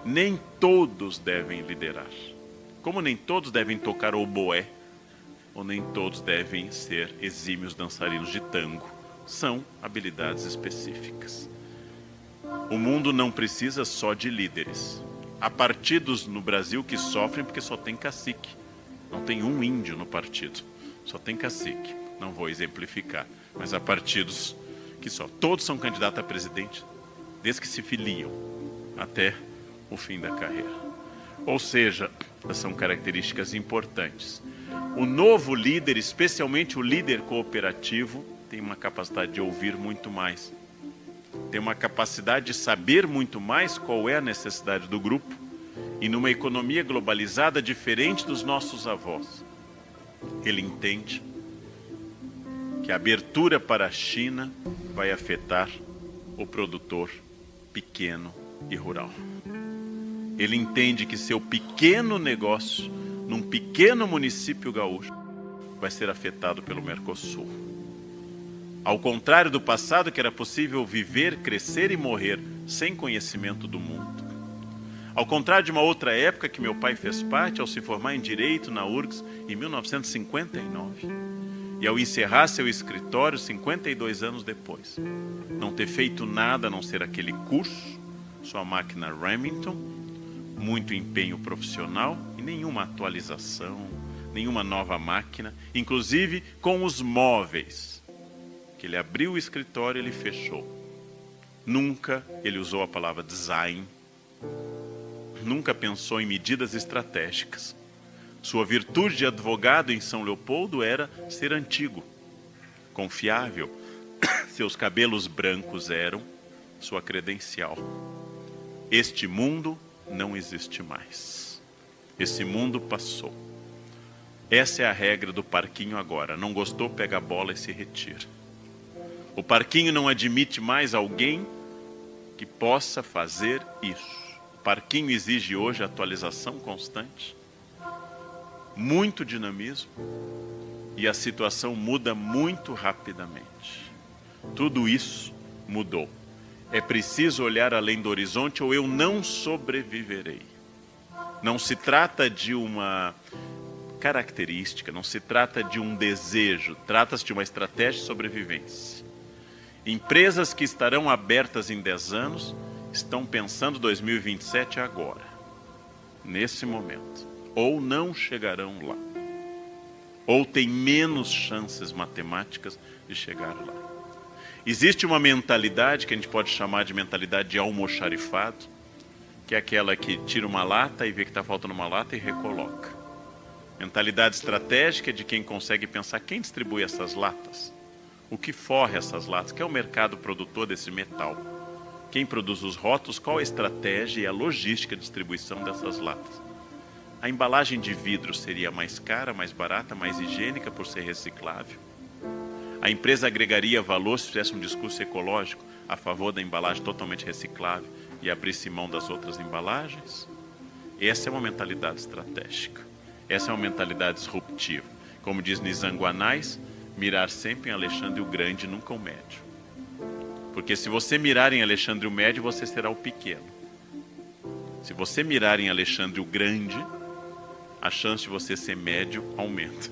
S2: Nem todos devem liderar. Como nem todos devem tocar oboé, ou nem todos devem ser exímios dançarinos de tango. São habilidades específicas. O mundo não precisa só de líderes. Há partidos no Brasil que sofrem porque só tem cacique. Não tem um índio no partido. Só tem cacique. Não vou exemplificar. Mas há partidos que só. Todos são candidatos a presidente, desde que se filiam até o fim da carreira. Ou seja, são características importantes. O novo líder, especialmente o líder cooperativo, tem uma capacidade de ouvir muito mais. Tem uma capacidade de saber muito mais qual é a necessidade do grupo. E numa economia globalizada diferente dos nossos avós, ele entende que a abertura para a China vai afetar o produtor pequeno e rural. Ele entende que seu pequeno negócio, num pequeno município gaúcho, vai ser afetado pelo Mercosul. Ao contrário do passado, que era possível viver, crescer e morrer sem conhecimento do mundo. Ao contrário de uma outra época que meu pai fez parte, ao se formar em Direito na URGS em 1959. E ao encerrar seu escritório 52 anos depois. Não ter feito nada a não ser aquele curso, sua máquina Remington, muito empenho profissional e nenhuma atualização, nenhuma nova máquina, inclusive com os móveis. Que ele abriu o escritório e ele fechou. Nunca ele usou a palavra design, nunca pensou em medidas estratégicas. Sua virtude de advogado em São Leopoldo era ser antigo, confiável. Seus cabelos brancos eram sua credencial. Este mundo não existe mais. Esse mundo passou. Essa é a regra do parquinho agora. Não gostou, pega a bola e se retira. O parquinho não admite mais alguém que possa fazer isso. O parquinho exige hoje atualização constante, muito dinamismo, e a situação muda muito rapidamente. Tudo isso mudou. É preciso olhar além do horizonte ou eu não sobreviverei. Não se trata de uma característica, não se trata de um desejo, trata-se de uma estratégia de sobrevivência. Empresas que estarão abertas em 10 anos estão pensando 2027 agora, nesse momento. Ou não chegarão lá. Ou têm menos chances matemáticas de chegar lá. Existe uma mentalidade que a gente pode chamar de mentalidade de almoxarifado, que é aquela que tira uma lata e vê que está faltando uma lata e recoloca. Mentalidade estratégica de quem consegue pensar quem distribui essas latas. O que forra essas latas? Que é o mercado produtor desse metal? Quem produz os rótulos? Qual a estratégia e a logística de distribuição dessas latas? A embalagem de vidro seria mais cara, mais barata, mais higiênica por ser reciclável? A empresa agregaria valor se fizesse um discurso ecológico a favor da embalagem totalmente reciclável e abrisse mão das outras embalagens? Essa é uma mentalidade estratégica. Essa é uma mentalidade disruptiva. Como diz Nizanguanais, mirar sempre em Alexandre o Grande, nunca o Médio. Porque se você mirar em Alexandre o Médio, você será o pequeno. Se você mirar em Alexandre o Grande, a chance de você ser médio aumenta.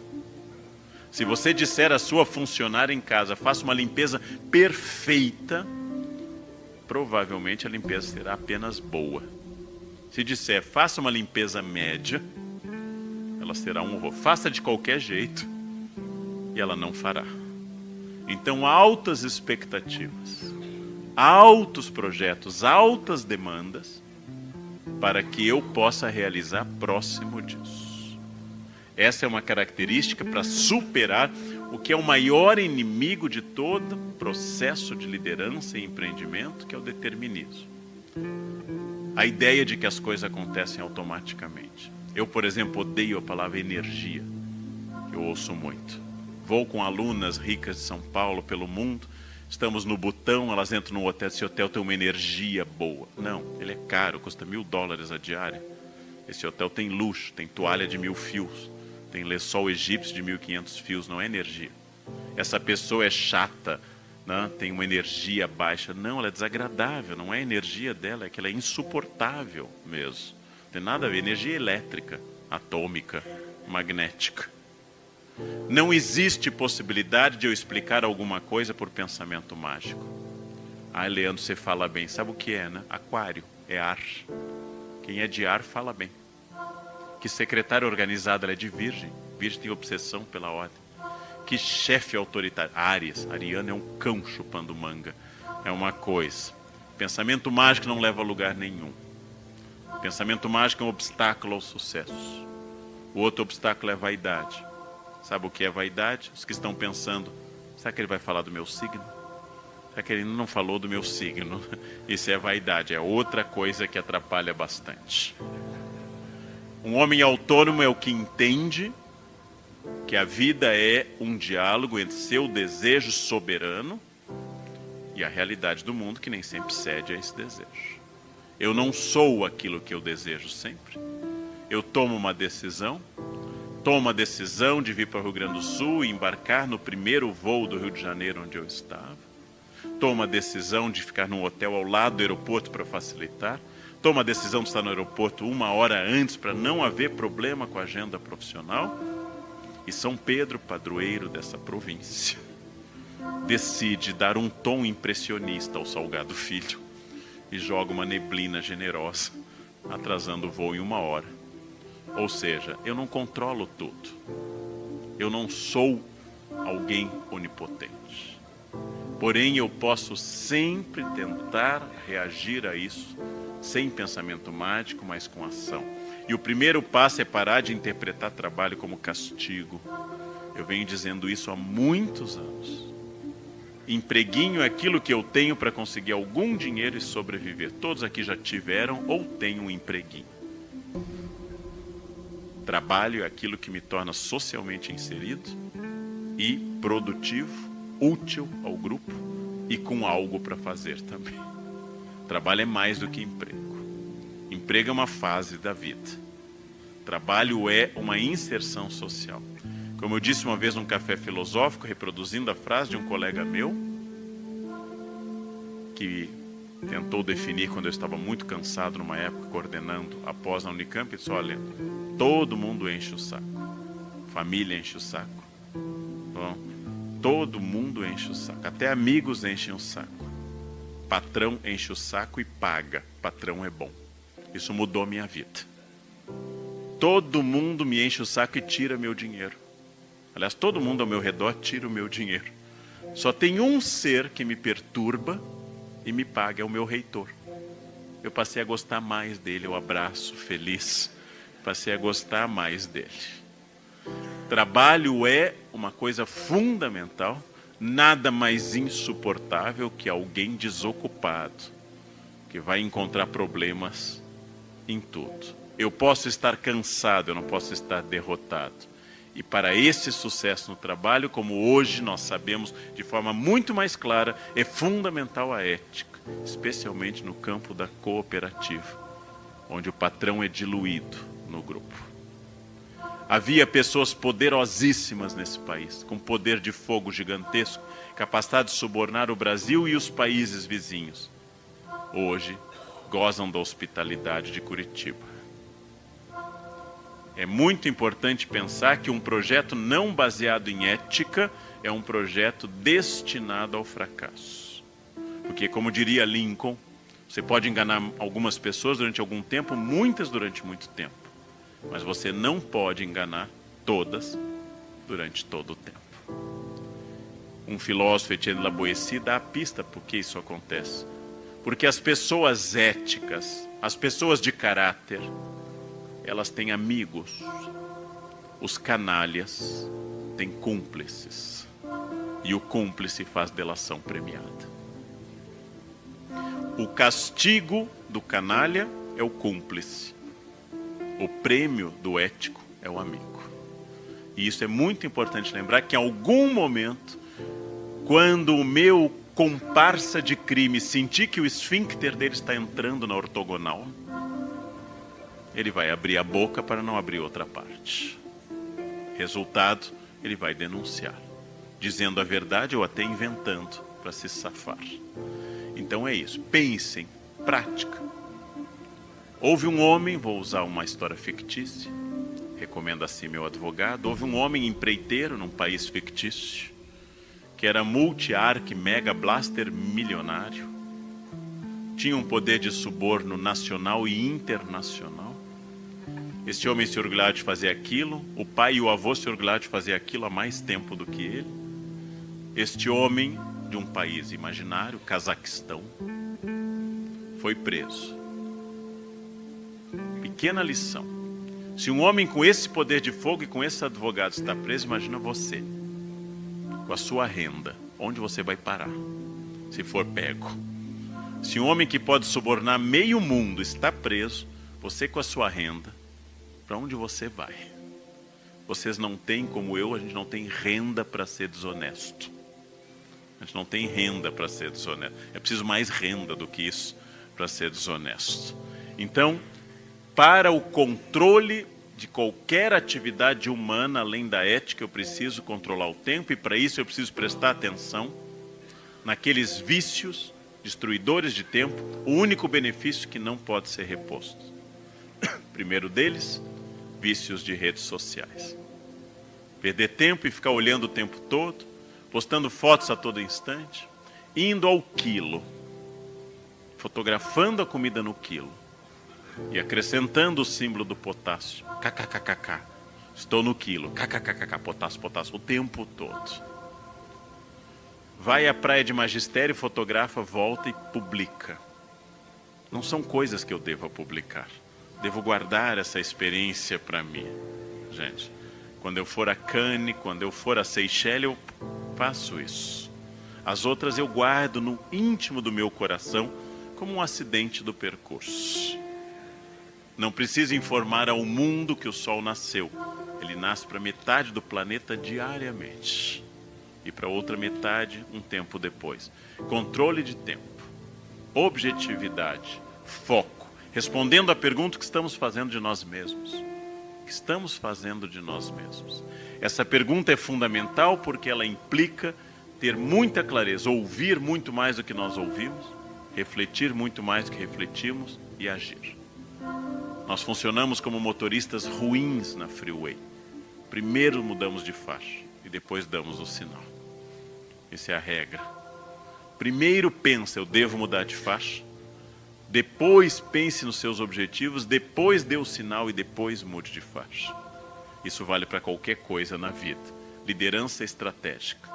S2: Se você disser à sua funcionária em casa, faça uma limpeza perfeita, provavelmente a limpeza será apenas boa. Se disser, faça uma limpeza média, ela será um horror. Faça de qualquer jeito e ela não fará. Então, altas expectativas, altos projetos, altas demandas, para que eu possa realizar próximo disso. Essa é uma característica para superar o que é o maior inimigo de todo processo de liderança e empreendimento, que é o determinismo. A ideia de que as coisas acontecem automaticamente. Eu, por exemplo, odeio a palavra energia, que eu ouço muito. Vou com alunas ricas de São Paulo pelo mundo, estamos no Butão, elas entram no hotel, esse hotel tem uma energia boa. Não, ele é caro, custa $1.000 a diária. Esse hotel tem luxo, tem toalha de 1.000 fios, tem lençol egípcio de 1.500 fios, não é energia. Essa pessoa é chata, né? Tem uma energia baixa. Não, ela é desagradável, não é a energia dela, é que ela é insuportável mesmo. Não tem nada a ver, energia elétrica, atômica, magnética. Não existe possibilidade de eu explicar alguma coisa por pensamento mágico. Ah, Leandro, você fala bem. Sabe o que é, né? Aquário, é ar. Quem é de ar fala bem. Que secretária organizada, ela é de Virgem. Virgem tem obsessão pela ordem. Que chefe autoritário. Áries, Ariano é um cão chupando manga. É uma coisa. Pensamento mágico não leva a lugar nenhum. Pensamento mágico é um obstáculo ao sucesso. O outro obstáculo é a vaidade. Sabe o que é vaidade? Os que estão pensando, será que ele vai falar do meu signo? Será que ele não falou do meu signo? Isso é vaidade, é outra coisa que atrapalha bastante. Um homem autônomo é o que entende que a vida é um diálogo entre seu desejo soberano e a realidade do mundo, que nem sempre cede a esse desejo. Eu não sou aquilo que eu desejo sempre. Eu tomo uma decisão, tomo a decisão de vir para o Rio Grande do Sul e embarcar no primeiro voo do Rio de Janeiro onde eu estava. Tomo a decisão de ficar num hotel ao lado do aeroporto para facilitar. Tomo a decisão de estar no aeroporto 1 hora antes para não haver problema com a agenda profissional. E São Pedro, padroeiro dessa província, decide dar um tom impressionista ao Salgado Filho e joga uma neblina generosa, atrasando o voo em 1 hora. Ou seja, eu não controlo tudo. Eu não sou alguém onipotente. Porém, eu posso sempre tentar reagir a isso, sem pensamento mágico, mas com ação. E o primeiro passo é parar de interpretar trabalho como castigo. Eu venho dizendo isso há muitos anos. Empreguinho é aquilo que eu tenho para conseguir algum dinheiro e sobreviver. Todos aqui já tiveram ou têm um empreguinho. Trabalho é aquilo que me torna socialmente inserido e produtivo, útil ao grupo e com algo para fazer também. Trabalho é mais do que emprego. Emprego é uma fase da vida. Trabalho é uma inserção social. Como eu disse uma vez num café filosófico, reproduzindo a frase de um colega meu, que tentou definir quando eu estava muito cansado numa época coordenando após na Unicamp, ele disse, olha, todo mundo enche o saco. Família enche o saco. Bom, todo mundo enche o saco. Até amigos enchem o saco. Patrão enche o saco e paga. Patrão é bom. Isso mudou a minha vida. Todo mundo me enche o saco e tira meu dinheiro. Aliás, todo mundo ao meu redor tira o meu dinheiro. Só tem um ser que me perturba e me paga, é o meu reitor. Eu passei a gostar mais dele, eu abraço feliz. Passei a gostar mais dele. Trabalho é uma coisa fundamental, nada mais insuportável que alguém desocupado, que vai encontrar problemas em tudo. Eu posso estar cansado, eu não posso estar derrotado. E para esse sucesso no trabalho, como hoje nós sabemos de forma muito mais clara, é fundamental a ética, especialmente no campo da cooperativa, onde o patrão é diluído no grupo. Havia pessoas poderosíssimas nesse país, com poder de fogo gigantesco, capacidade de subornar o Brasil e os países vizinhos. Hoje, gozam da hospitalidade de Curitiba. É muito importante pensar que um projeto não baseado em ética é um projeto destinado ao fracasso. Porque, como diria Lincoln, você pode enganar algumas pessoas durante algum tempo, muitas durante muito tempo. Mas você não pode enganar todas durante todo o tempo. Um filósofo, Etienne de La Boétie, dá a pista por que isso acontece. Porque as pessoas éticas, as pessoas de caráter, elas têm amigos. Os canalhas têm cúmplices. E o cúmplice faz delação premiada. O castigo do canalha é o cúmplice. O prêmio do ético é o amigo. E isso é muito importante lembrar que em algum momento, quando o meu comparsa de crime sentir que o esfíncter dele está entrando na ortogonal, ele vai abrir a boca para não abrir outra parte. Resultado, ele vai denunciar, dizendo a verdade ou até inventando para se safar. Então é isso, pensem, prática. Houve um homem, vou usar uma história fictícia, recomendo assim meu advogado, houve um homem empreiteiro num país fictício, que era multi-arc mega blaster milionário, tinha um poder de suborno nacional e internacional. Este homem se orgulhava de fazer aquilo, o pai e o avô se orgulhavam de fazer aquilo há mais tempo do que ele. Este homem, de um país imaginário, Cazaquistão, foi preso. Pequena lição. Se um homem com esse poder de fogo e com esse advogado está preso, imagina você, com a sua renda, onde você vai parar, se for pego. Se um homem que pode subornar meio mundo está preso, você com a sua renda, para onde você vai? Vocês não têm, como eu, a gente não tem renda para ser desonesto. A gente não tem renda para ser desonesto. É preciso mais renda do que isso para ser desonesto. Então, para o controle de qualquer atividade humana, além da ética, eu preciso controlar o tempo, e para isso eu preciso prestar atenção naqueles vícios destruidores de tempo, o único benefício que não pode ser reposto. Primeiro deles, vícios de redes sociais. Perder tempo e ficar olhando o tempo todo, postando fotos a todo instante, indo ao quilo, fotografando a comida no quilo e acrescentando o símbolo do potássio. KKKKK. Estou no quilo. KKKKK. Potássio, potássio. O tempo todo. Vai à praia de magistério, fotografa, volta e publica. Não são coisas que eu devo publicar. Devo guardar essa experiência para mim. Gente, quando eu for a Cannes, quando eu for a Seychelles, eu faço isso. As outras eu guardo no íntimo do meu coração como um acidente do percurso. Não preciso informar ao mundo que o Sol nasceu. Ele nasce para metade do planeta diariamente. E para outra metade, um tempo depois. Controle de tempo. Objetividade. Foco. Respondendo à pergunta que estamos fazendo de nós mesmos. O que estamos fazendo de nós mesmos? Essa pergunta é fundamental porque ela implica ter muita clareza, ouvir muito mais do que nós ouvimos, refletir muito mais do que refletimos e agir. Nós funcionamos como motoristas ruins na freeway. Primeiro mudamos de faixa e depois damos o sinal. Essa é a regra. Primeiro pensa, eu devo mudar de faixa. Depois pense nos seus objetivos, depois dê o sinal e depois mude de faixa. Isso vale para qualquer coisa na vida. Liderança estratégica.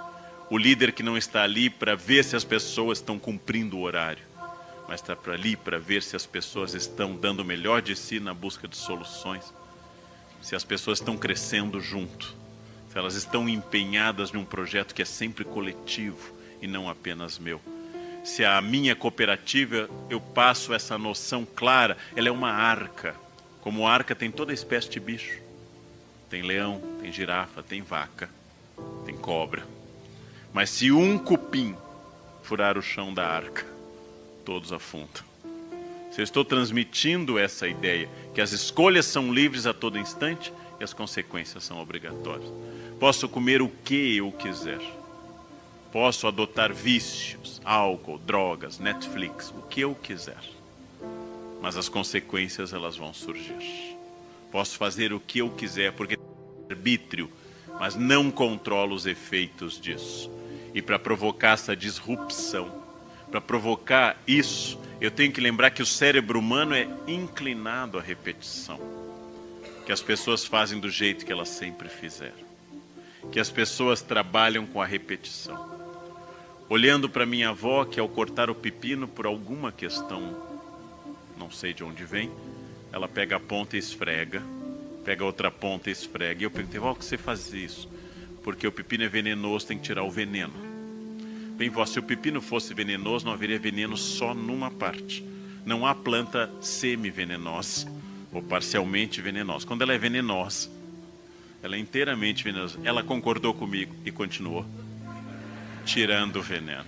S2: O líder que não está ali para ver se as pessoas estão cumprindo o horário, mas está ali para ver se as pessoas estão dando o melhor de si na busca de soluções, se as pessoas estão crescendo junto, se elas estão empenhadas num projeto que é sempre coletivo e não apenas meu. Se a minha cooperativa, eu passo essa noção clara, ela é uma arca. Como arca tem toda espécie de bicho. Tem leão, tem girafa, tem vaca, tem cobra. Mas se um cupim furar o chão da arca, todos afundam. Se eu estou transmitindo essa ideia, que as escolhas são livres a todo instante e as consequências são obrigatórias. Posso comer o que eu quiser. Posso adotar vícios, álcool, drogas, Netflix, o que eu quiser. Mas as consequências elas vão surgir. Posso fazer o que eu quiser porque tenho arbítrio, mas não controlo os efeitos disso. E para provocar essa disrupção, para provocar isso, eu tenho que lembrar que o cérebro humano é inclinado à repetição. Que as pessoas fazem do jeito que elas sempre fizeram. Que as pessoas trabalham com a repetição. Olhando para minha avó, que ao cortar o pepino, por alguma questão, não sei de onde vem, ela pega a ponta e esfrega, pega a outra ponta e esfrega. E eu perguntei, vó, por que você faz isso? Porque o pepino é venenoso, tem que tirar o veneno. Bem, vó, se o pepino fosse venenoso, não haveria veneno só numa parte. Não há planta semi-venenosa ou parcialmente venenosa. Quando ela é venenosa, ela é inteiramente venenosa. Ela concordou comigo e continuou tirando o veneno.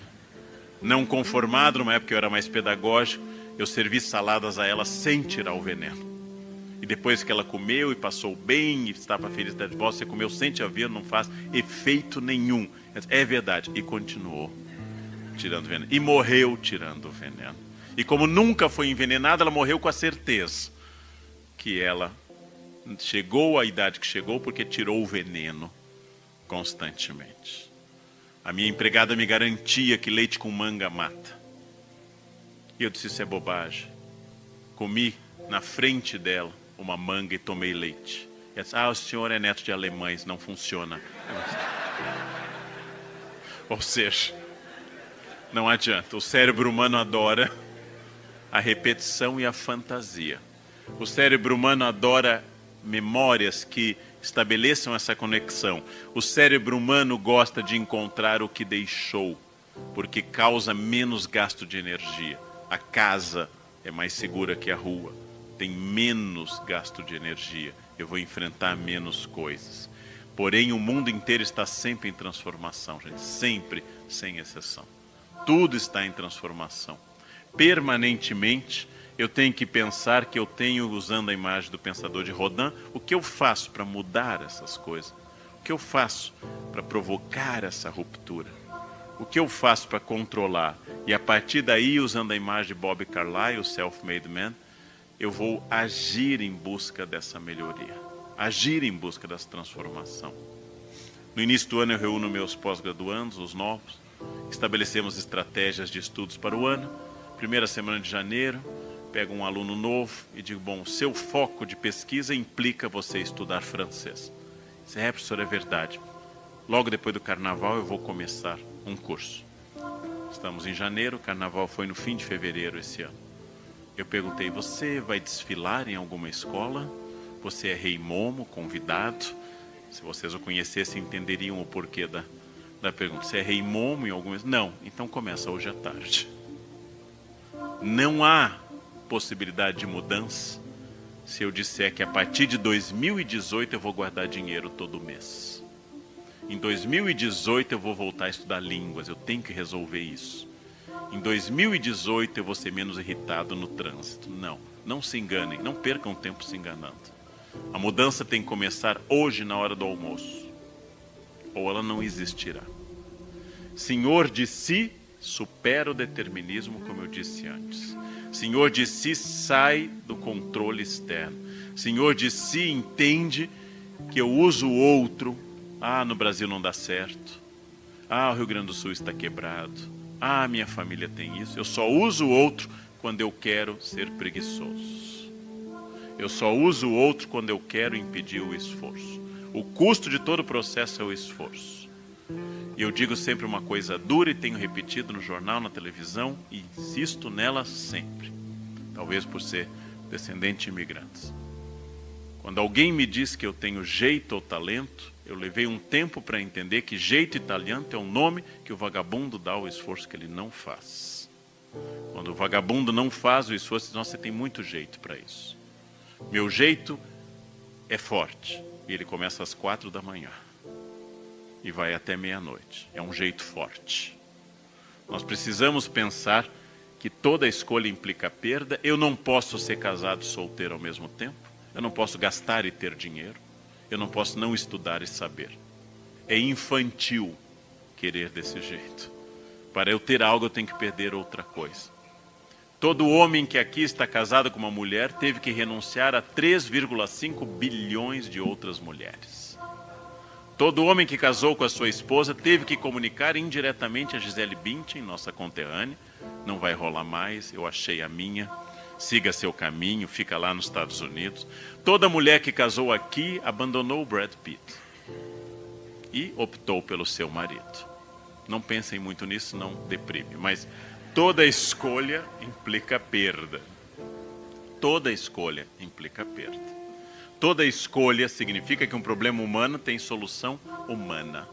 S2: Não conformado, numa época eu era mais pedagógico, eu servi saladas a ela sem tirar o veneno. E depois que ela comeu e passou bem e estava feliz, você comeu sem te haver, não faz efeito nenhum. É verdade. E continuou tirando o veneno. E morreu tirando o veneno. E como nunca foi envenenada, ela morreu com a certeza que ela chegou à idade que chegou porque tirou o veneno constantemente. A minha empregada me garantia que leite com manga mata. E eu disse, isso é bobagem. Comi na frente dela uma manga e tomei leite. E ela disse, o senhor é neto de alemães, não funciona. Ou seja, não adianta. O cérebro humano adora a repetição e a fantasia. O cérebro humano adora memórias que estabeleçam essa conexão. O cérebro humano gosta de encontrar o que deixou, porque causa menos gasto de energia. A casa é mais segura que a rua, tem menos gasto de energia. Eu vou enfrentar menos coisas. Porém, o mundo inteiro está sempre em transformação, gente, sempre, sem exceção. Tudo está em transformação. Permanentemente, eu tenho que pensar que eu tenho, usando a imagem do pensador de Rodin, o que eu faço para mudar essas coisas? O que eu faço para provocar essa ruptura? O que eu faço para controlar? E a partir daí, usando a imagem de Bob Carlyle, o Self-Made Man, eu vou agir em busca dessa melhoria. Agir em busca dessa transformação. No início do ano eu reúno meus pós-graduandos, os novos, estabelecemos estratégias de estudos para o ano. Primeira semana de janeiro, pego um aluno novo e digo, bom, o seu foco de pesquisa implica você estudar francês. Isso professor, é verdade. Logo depois do carnaval eu vou começar um curso. Estamos em janeiro, o carnaval foi no fim de fevereiro esse ano. Eu perguntei, você vai desfilar em alguma escola? Você é rei Momo, convidado? Se vocês o conhecessem, entenderiam o porquê da pergunta. Você é rei Momo em alguma... Não, então começa hoje à tarde. Não há possibilidade de mudança se eu disser que a partir de 2018 eu vou guardar dinheiro todo mês. Em 2018 eu vou voltar a estudar línguas, eu tenho que resolver isso. Em 2018 eu vou ser menos irritado no trânsito. Não, não se enganem, não percam tempo se enganando. A mudança tem que começar hoje na hora do almoço, ou ela não existirá. Senhor de si supera o determinismo, como eu disse antes. Senhor de si sai do controle externo. Senhor de si entende que eu uso o outro. No Brasil não dá certo. O Rio Grande do Sul está quebrado. Minha família tem isso. Eu só uso o outro quando eu quero ser preguiçoso. Eu só uso o outro quando eu quero impedir o esforço. O custo de todo o processo é o esforço. E eu digo sempre uma coisa dura e tenho repetido no jornal, na televisão, e insisto nela sempre. Talvez por ser descendente de imigrantes. Quando alguém me diz que eu tenho jeito ou talento, eu levei um tempo para entender que jeito e talento é um nome que o vagabundo dá ao esforço que ele não faz. Quando o vagabundo não faz o esforço, você tem muito jeito para isso. Meu jeito é forte, e ele começa às 4 da manhã. E vai até meia-noite. É um jeito forte. Nós precisamos pensar que toda escolha implica perda. Eu não posso ser casado e solteiro ao mesmo tempo. Eu não posso gastar e ter dinheiro. Eu não posso não estudar e saber. É infantil querer desse jeito. Para eu ter algo, eu tenho que perder outra coisa. Todo homem que aqui está casado com uma mulher teve que renunciar a 3,5 bilhões de outras mulheres. Todo homem que casou com a sua esposa teve que comunicar indiretamente a Gisele Bündchen, nossa conterrânea, não vai rolar mais, eu achei a minha, siga seu caminho, fica lá nos Estados Unidos. Toda mulher que casou aqui abandonou o Brad Pitt e optou pelo seu marido. Não pensem muito nisso, não deprime, mas toda escolha implica perda. Toda escolha implica perda. Toda escolha significa que um problema humano tem solução humana.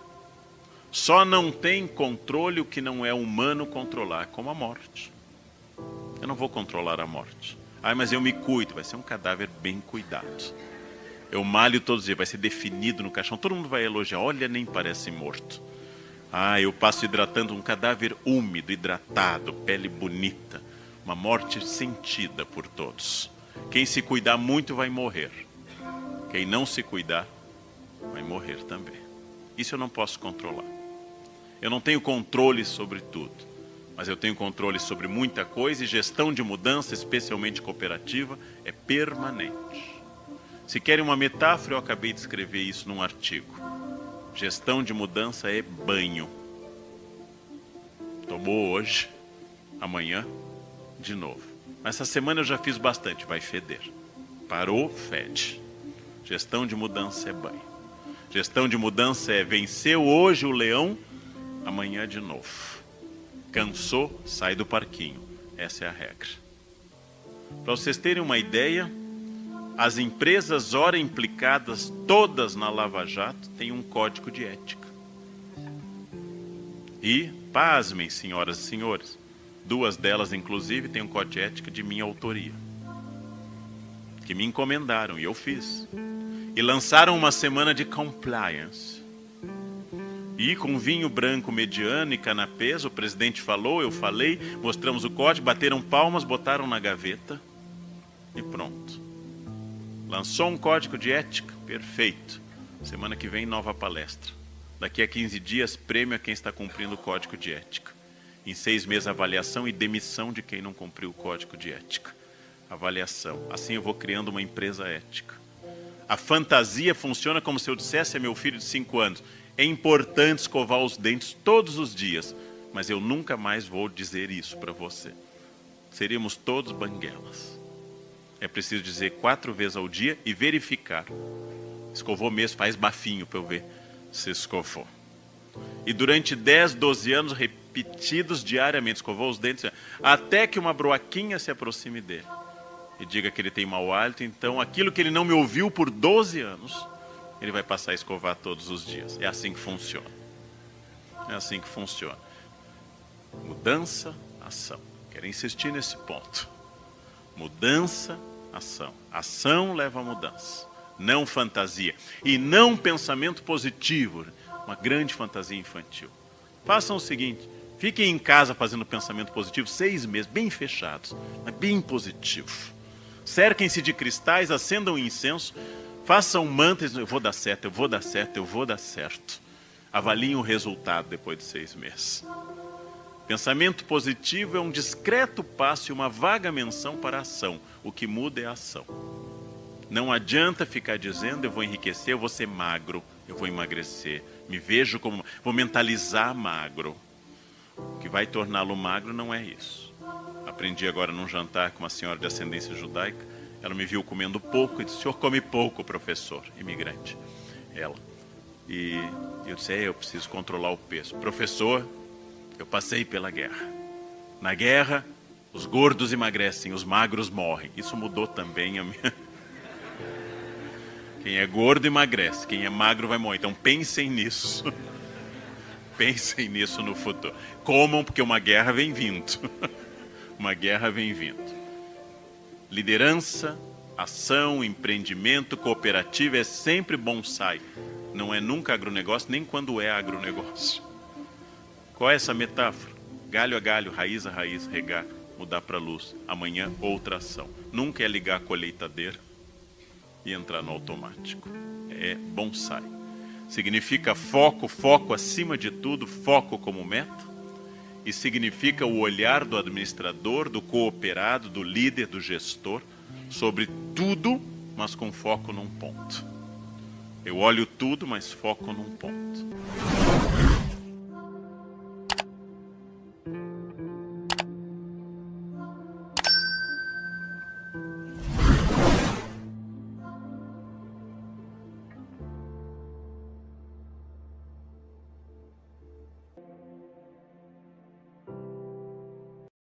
S2: Só não tem controle o que não é humano controlar, como a morte. Eu não vou controlar a morte. Mas eu me cuido. Vai ser um cadáver bem cuidado. Eu malho todos os dias, vai ser definido no caixão. Todo mundo vai elogiar. Olha, nem parece morto. Eu passo hidratando um cadáver úmido, hidratado, pele bonita. Uma morte sentida por todos. Quem se cuidar muito vai morrer. Quem não se cuidar, vai morrer também. Isso eu não posso controlar. Eu não tenho controle sobre tudo, mas eu tenho controle sobre muita coisa e gestão de mudança, especialmente cooperativa, é permanente. Se querem uma metáfora, eu acabei de escrever isso num artigo. Gestão de mudança é banho. Tomou hoje, amanhã, de novo. Mas essa semana eu já fiz bastante, vai feder. Parou, fede. Gestão de mudança é banho. Gestão de mudança é venceu hoje o leão, amanhã de novo. Cansou, sai do parquinho. Essa é a regra. Para vocês terem uma ideia, as empresas ora implicadas todas na Lava Jato têm um código de ética. E, pasmem, senhoras e senhores, 2 delas, inclusive, têm um código de ética de minha autoria. Que me encomendaram e eu fiz. E lançaram uma semana de compliance. E com vinho branco mediano e canapés, o presidente falou, eu falei, mostramos o código, bateram palmas, botaram na gaveta e pronto. Lançou um código de ética, perfeito. Semana que vem, nova palestra. Daqui a 15 dias, prêmio a quem está cumprindo o código de ética. Em 6 meses, avaliação e demissão de quem não cumpriu o código de ética. Avaliação. Assim eu vou criando uma empresa ética. A fantasia funciona como se eu dissesse a meu filho de 5 anos: é importante escovar os dentes todos os dias, mas eu nunca mais vou dizer isso para você. Seríamos todos banguelas. É preciso dizer 4 vezes ao dia e verificar. Escovou mesmo, faz bafinho para eu ver se escovou. E durante 10, 12 anos, repetidos diariamente, escovou os dentes, até que uma broaquinha se aproxime dele e diga que ele tem mau hálito. Então aquilo que ele não me ouviu por 12 anos, ele vai passar a escovar todos os dias. É assim que funciona. É assim que funciona. Mudança, ação. Quero insistir nesse ponto. Mudança, ação. Ação leva a mudança. Não fantasia. E não pensamento positivo. Uma grande fantasia infantil. Façam o seguinte. Fiquem em casa fazendo pensamento positivo 6 meses, bem fechados, mas bem positivo. Cerquem-se de cristais, acendam incenso, façam mantras, eu vou dar certo, eu vou dar certo, eu vou dar certo. Avaliem o resultado depois de 6 meses. Pensamento positivo é um discreto passo e uma vaga menção para a ação. O que muda é a ação. Não adianta ficar dizendo, eu vou enriquecer, eu vou ser magro, eu vou emagrecer. Me vejo como, vou mentalizar magro. O que vai torná-lo magro não é isso. Aprendi agora num jantar com uma senhora de ascendência judaica. Ela me viu comendo pouco e disse: o senhor come pouco, professor, imigrante. Ela. E eu disse: eu preciso controlar o peso. Professor, eu passei pela guerra. Na guerra, os gordos emagrecem, os magros morrem. Isso mudou também a minha... Quem é gordo emagrece, quem é magro vai morrer. Então pensem nisso. Pensem nisso no futuro. Comam, porque uma guerra vem vindo. Uma guerra vem vindo. Liderança, ação, empreendimento, cooperativa é sempre bonsai. Não é nunca agronegócio, nem quando é agronegócio. Qual é essa metáfora? Galho a galho, raiz a raiz, regar, mudar para a luz. Amanhã, outra ação. Nunca é ligar a colheitadeira e entrar no automático. É bonsai. Significa foco, foco acima de tudo, foco como meta. E significa o olhar do administrador, do cooperado, do líder, do gestor, sobre tudo, mas com foco num ponto. Eu olho tudo, mas foco num ponto.